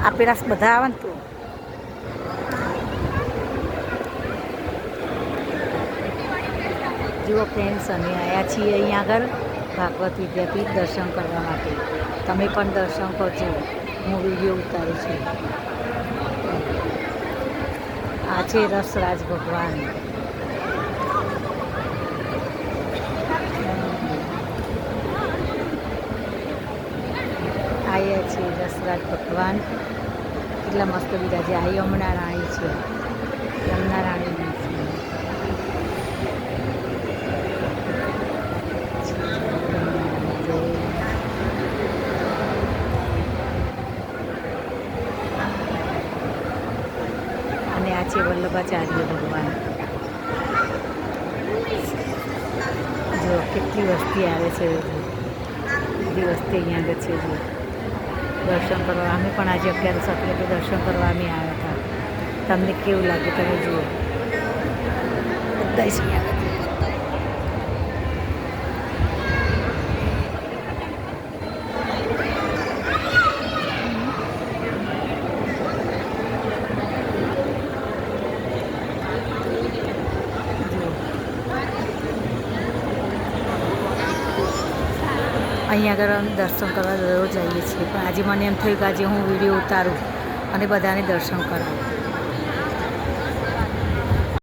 આ પેલા બધા આવે ને તું જુઓ ફ્રેન્ડ્સ, અમે આવ્યા છીએ અહીંયા આગળ ભાગવત વિદ્યાપીઠ દર્શન કરવા માટે. તમે પણ દર્શન કરજો. હું વિડીયો ઉતારું છું. આ છે રસરાજ ભગવાન. આવ્યા છે રસરાજ ભગવાન. કેટલા મસ્ત બીજા છે. આ યમુના રાણી છે. યમુના રાણી છે. અને આ છે વલ્લભાચાર્ય ભગવાન. જો કેટલી વસ્તી આવે છે. બધી વસ્તી અહીંયા આગળ છે. જો દર્શન કરવા અમે પણ આજે 11 સપ્ટેમ્બરે દર્શન કરવા અમે આવ્યા હતા. તમને કેવું લાગે તમે જુઓ. બધા અહીંયા આગળ દર્શન કરવા રોજ આવીએ છીએ, પણ આજે મને એમ થયું કે આજે હું વિડીયો ઉતારું અને બધાને દર્શન કરાવું.